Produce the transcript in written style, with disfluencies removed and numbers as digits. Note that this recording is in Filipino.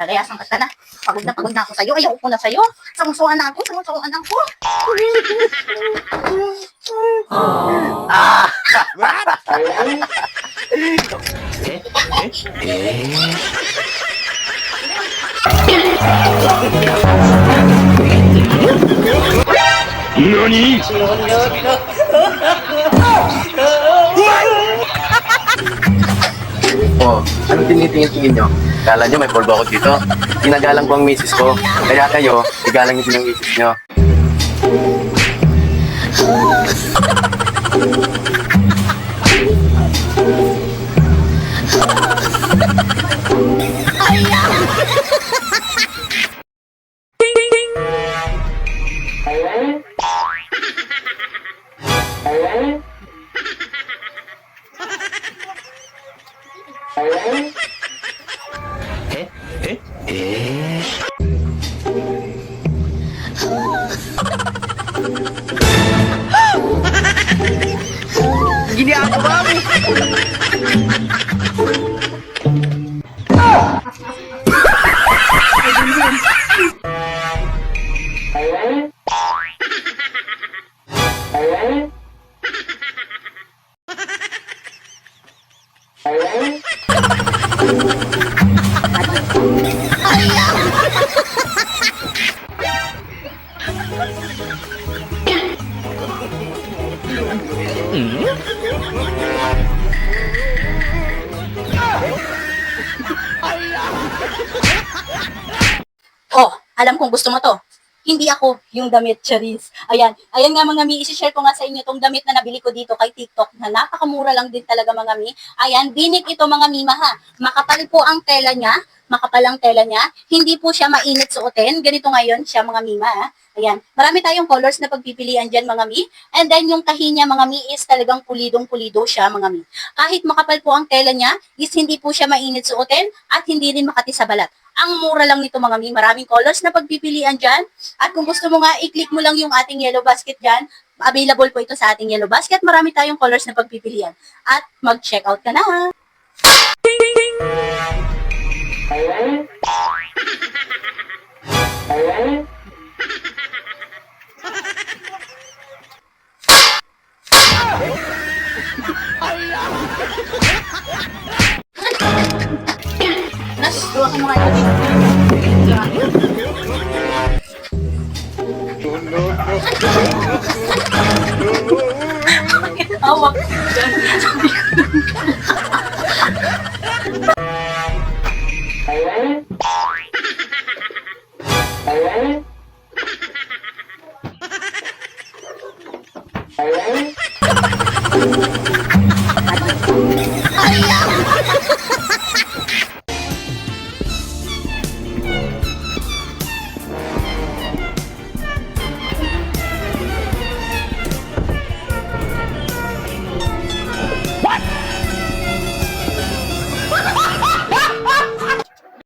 Lalayasan ka na. Pagod na ako sa'yo. Ayaw ko na sa'yo. Samusuan na ako. NANI?! Oh, anong tinitingin-tingin nyo? Kala nyo may polvo ako dito? Ginagalang ko ang misis ko. Kaya kayo, igalang nyo din ang misis nyo. Ginagawa mo! Oh, alam kong gusto mo to. Hindi ako yung damit, Charis. Ayan nga mga mi, isi-share ko nga sa inyo tong damit na nabili ko dito kay TikTok na napakamura lang din talaga mga mi. Ayan, binik ito mga mima ha. Makapal po ang tela niya, hindi po siya mainit suotin. Ganito ngayon siya mga mima ha. Ayan, marami tayong colors na pagpipilian dyan mga mi. And then yung tahi niya mga mi is talagang pulidong-pulido siya mga mi. Kahit makapal po ang tela niya, is hindi po siya mainit suotin at hindi rin makati sa balat. Ang mura lang nito mga mi, maraming colors na pagpipilian dyan. At kung gusto mo nga, i-click mo lang yung ating yellow basket dyan. Available po ito sa ating yellow basket. Marami tayong colors na pagpipilian. At mag-check out ka na ha. Nas, duwa ka mga ito. Hawak. Sabi ko.